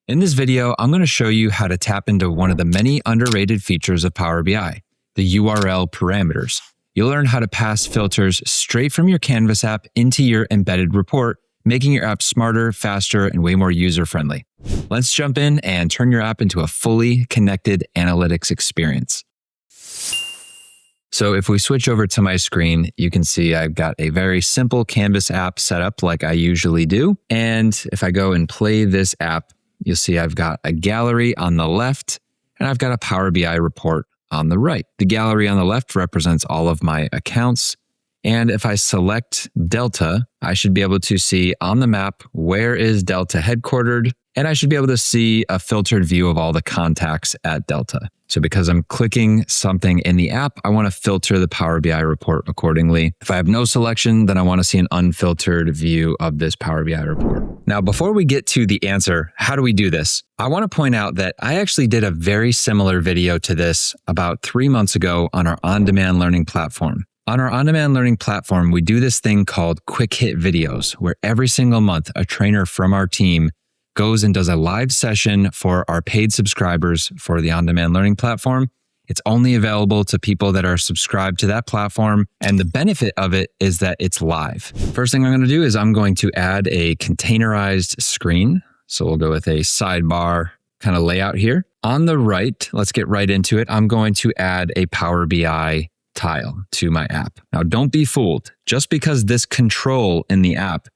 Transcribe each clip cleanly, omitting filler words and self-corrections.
In this video, I'm going to show you how to tap into one of the many underrated features of Power BI, the URL parameters. You'll learn how to pass filters straight from your Canvas app into your embedded report, making your app smarter, faster, and way more user-friendly. Let's jump in and turn your app into a fully connected analytics experience. So if we switch over to my screen, you can see I've got a very simple Canvas app set up like I usually do. And if I go and play this app, you'll see I've got a gallery on the left and I've got a Power BI report on the right. The gallery on the left represents all of my accounts. And if I select Delta, I should be able to see on the map where is Delta headquartered, and I should be able to see a filtered view of all the contacts at Delta. So because I'm clicking something in the app, I want to filter the Power BI report accordingly. If I have no selection, then I want to see an unfiltered view of this Power BI report. Now, before we get to the answer, how do we do this? I want to point out that I actually did a very similar video to this about 3 months ago on our on-demand learning platform. On our on-demand learning platform, we do this thing called quick hit videos, where every single month, a trainer from our team goes and does a live session for our paid subscribers for the on-demand learning platform. It's only available to people that are subscribed to that platform. And the benefit of it is that it's live. First thing I'm going to do is I'm going to add a containerized screen. So we'll go with a sidebar kind of layout here. On the right, let's get right into it. I'm going to add a Power BI tile to my app. Now, don't be fooled. Just because this control in the app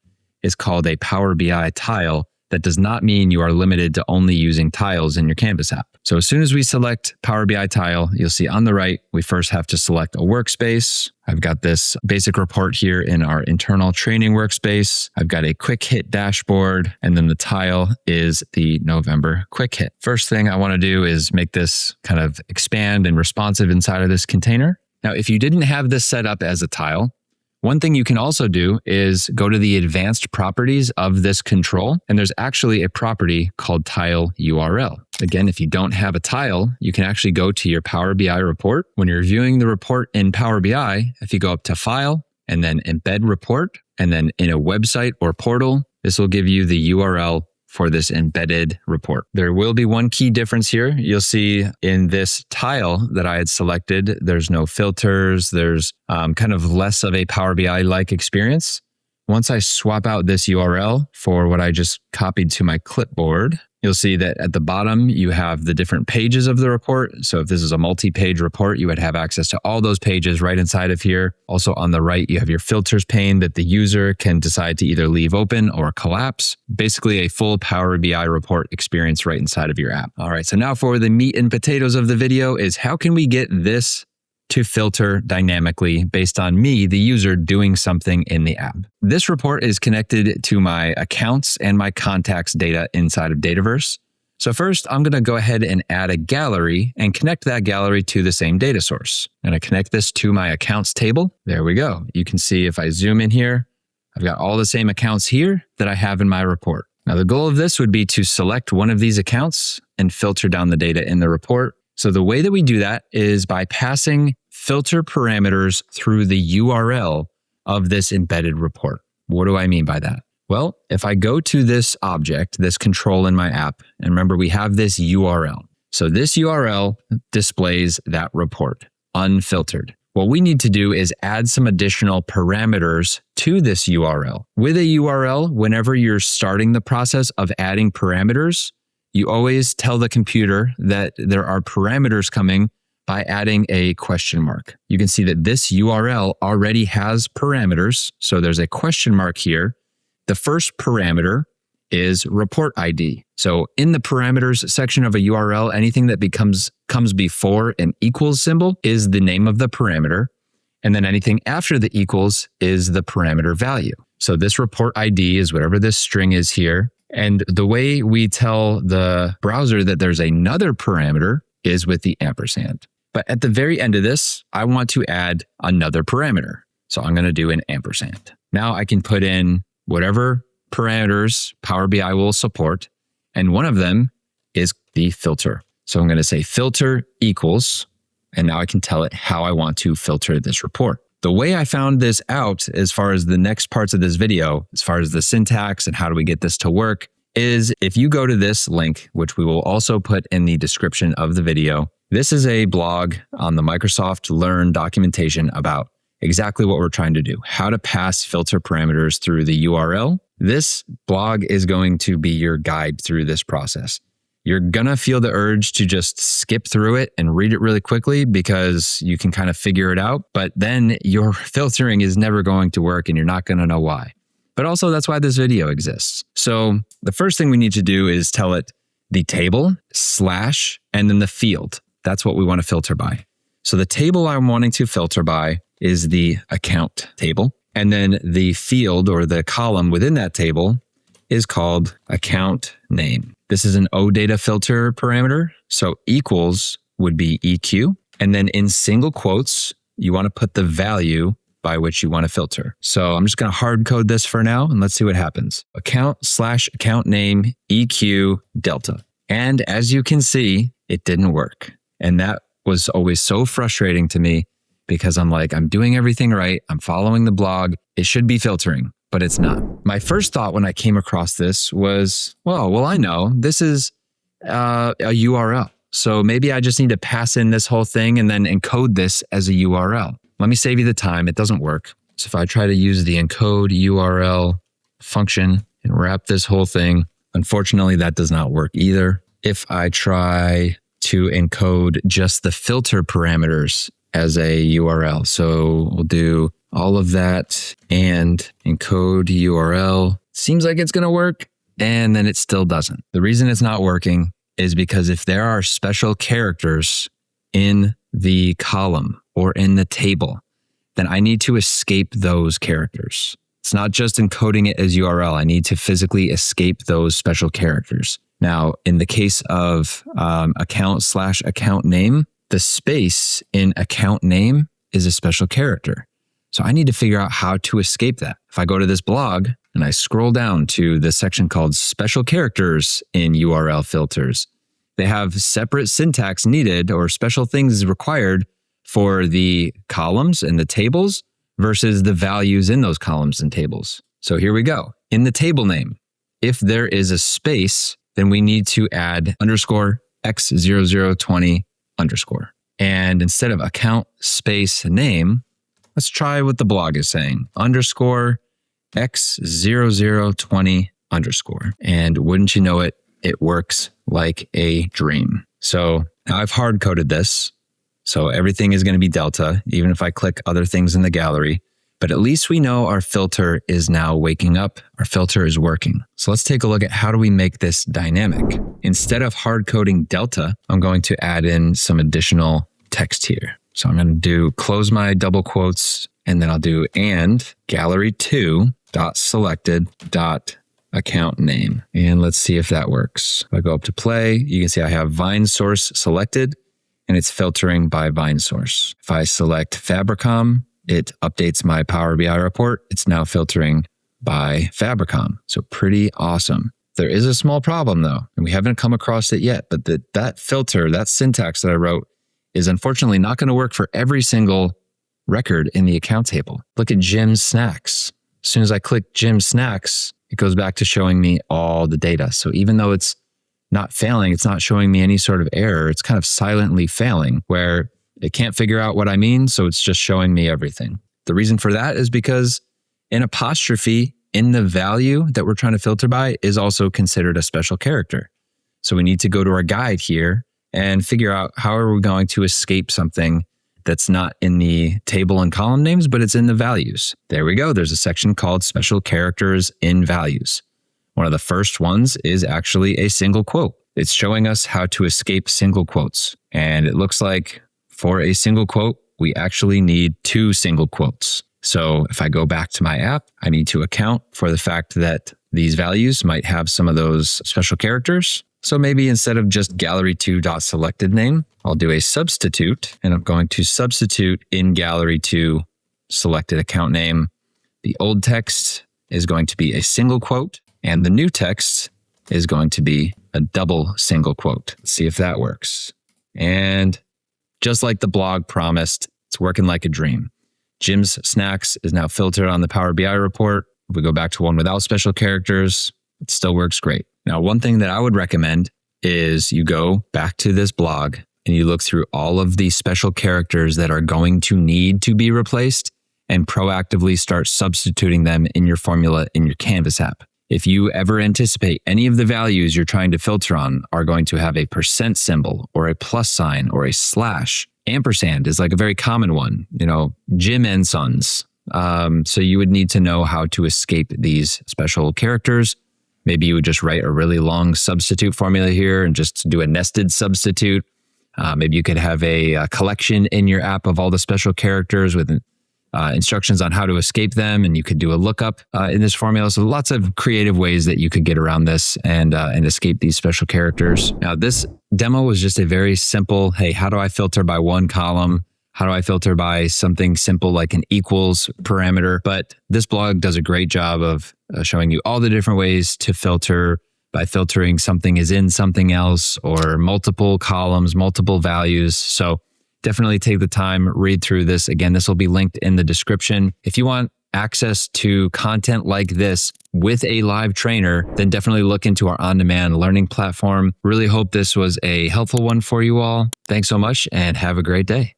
is called a Power BI tile, that does not mean you are limited to only using tiles in your Canvas app. So as soon as we select Power BI tile, you'll see on the right, we first have to select a workspace. I've got this basic report here in our internal training workspace. I've got a quick hit dashboard, and then the tile is the November quick hit. First thing I want to do is make this kind of expand and responsive inside of this container. Now, if you didn't have this set up as a tile, one thing you can also do is go to the advanced properties of this control, and there's actually a property called tile URL. Again, if you don't have a tile, you can actually go to your Power BI report. When you're viewing the report in Power BI, if you go up to File and then Embed Report, and then in a website or portal, this will give you the URL for this embedded report. There will be one key difference here. You'll see in this tile that I had selected, there's no filters. There's kind of less of a Power BI-like experience. Once I swap out this URL for what I just copied to my clipboard, you'll see that at the bottom, you have the different pages of the report. So if this is a multi-page report, you would have access to all those pages right inside of here. Also on the right, you have your filters pane that the user can decide to either leave open or collapse. Basically a full Power BI report experience right inside of your app. All right, so now for the meat and potatoes of the video is how can we get this to filter dynamically based on me, the user, doing something in the app. This report is connected to my accounts and my contacts data inside of Dataverse. So first, I'm going to go ahead and add a gallery and connect that gallery to the same data source. I'm going to connect this to my accounts table. There we go. You can see if I zoom in here, I've got all the same accounts here that I have in my report. Now, the goal of this would be to select one of these accounts and filter down the data in the report. So the way that we do that is by passing filter parameters through the URL of this embedded report. What do I mean by that? Well, if I go to this object, this control in my app, and remember we have this URL. So this URL displays that report, unfiltered. What we need to do is add some additional parameters to this URL. With a URL, whenever you're starting the process of adding parameters, you always tell the computer that there are parameters coming by adding a question mark. You can see that this URL already has parameters. So there's a question mark here. The first parameter is reportId. So in the parameters section of a URL, anything that comes before an equals symbol is the name of the parameter. And then anything after the equals is the parameter value. So this reportId is whatever this string is here. And the way we tell the browser that there's another parameter is with the ampersand. But at the very end of this, I want to add another parameter. So I'm going to do an ampersand. Now I can put in whatever parameters Power BI will support. And one of them is the filter. So I'm going to say filter equals, and now I can tell it how I want to filter this report. The way I found this out as far as the next parts of this video, as far as the syntax and how do we get this to work, is if you go to this link, which we will also put in the description of the video, this is a blog on the Microsoft Learn documentation about exactly what we're trying to do, how to pass filter parameters through the URL. This blog is going to be your guide through this process. You're going to feel the urge to just skip through it and read it really quickly because you can kind of figure it out, but then your filtering is never going to work and you're not going to know why. But also that's why this video exists. So the first thing we need to do is tell it the table / and then the field. That's what we want to filter by. So the table I'm wanting to filter by is the account table. And then the field or the column within that table is called account name. This is an OData filter parameter. So equals would be EQ. And then in single quotes, you want to put the value by which you want to filter. So I'm just going to hard code this for now and let's see what happens. Account / account name EQ delta. And as you can see, it didn't work. And that was always so frustrating to me because I'm like, I'm doing everything right. I'm following the blog. It should be filtering, but it's not. My first thought when I came across this was, well, I know this is a URL. So maybe I just need to pass in this whole thing and then encode this as a URL. Let me save you the time. It doesn't work. So if I try to use the encode URL function and wrap this whole thing, unfortunately, that does not work either. If I try to encode just the filter parameters as a URL. So we'll do all of that and encode URL. Seems like it's going to work, and then it still doesn't. The reason it's not working is because if there are special characters in the column or in the table, then I need to escape those characters. It's not just encoding it as URL. I need to physically escape those special characters. Now, in the case of account / account name, the space in account name is a special character. So I need to figure out how to escape that. If I go to this blog and I scroll down to the section called special characters in URL filters, they have separate syntax needed or special things required for the columns and the tables versus the values in those columns and tables. So here we go. In the table name, if there is a space, then we need to add underscore x0020 underscore. And instead of account space name, let's try what the blog is saying. Underscore x0020 underscore. And wouldn't you know it, it works like a dream. So now I've hard coded this. So everything is going to be delta, even if I click other things in the gallery. But at least we know our filter is now waking up. Our filter is working. So let's take a look at how do we make this dynamic. Instead of hard coding delta, I'm going to add in some additional text here. So I'm going to do close my double quotes, and then I'll do and gallery2 dot selected dot account name. And let's see if that works. If I go up to play, you can see I have Vine source selected, and it's filtering by Vine source. If I select Fabricom, it updates my Power BI report. It's now filtering by Fabricom. So pretty awesome. There is a small problem though, and we haven't come across it yet, but that filter, that syntax that I wrote is unfortunately not going to work for every single record in the account table. Look at Jim's Snacks. As soon as I click Jim's Snacks, it goes back to showing me all the data. So even though it's not failing, it's not showing me any sort of error. It's kind of silently failing where it can't figure out what I mean, so it's just showing me everything. The reason for that is because an apostrophe in the value that we're trying to filter by is also considered a special character. So we need to go to our guide here and figure out how are we going to escape something that's not in the table and column names, but it's in the values. There we go. There's a section called special characters in values. One of the first ones is actually a single quote. It's showing us how to escape single quotes. And it looks like for a single quote, we actually need 2 single quotes. So if I go back to my app, I need to account for the fact that these values might have some of those special characters. So maybe instead of just gallery2.selected name, I'll do a substitute, and I'm going to substitute in gallery2 selected account name. The old text is going to be a single quote, and the new text is going to be a double single quote. Let's see if that works. And just like the blog promised, it's working like a dream. Jim's Snacks is now filtered on the Power BI report. If we go back to one without special characters, it still works great. Now, one thing that I would recommend is you go back to this blog and you look through all of these special characters that are going to need to be replaced and proactively start substituting them in your formula in your Canvas app. If you ever anticipate any of the values you're trying to filter on are going to have a % symbol or a plus sign or a slash, ampersand is like a very common one, Jim and Sons. So you would need to know how to escape these special characters. Maybe you would just write a really long substitute formula here and just do a nested substitute. Maybe you could have a collection in your app of all the special characters with instructions on how to escape them, and you could do a lookup in this formula. So lots of creative ways that you could get around this and escape these special characters. Now, this demo was just a very simple, hey, how do I filter by one column? How do I filter by something simple like an equals parameter? But this blog does a great job of showing you all the different ways to filter by filtering something is in something else or multiple columns, multiple values. So definitely take the time, read through this. Again, this will be linked in the description. If you want access to content like this with a live trainer, then definitely look into our on-demand learning platform. Really hope this was a helpful one for you all. Thanks so much and have a great day.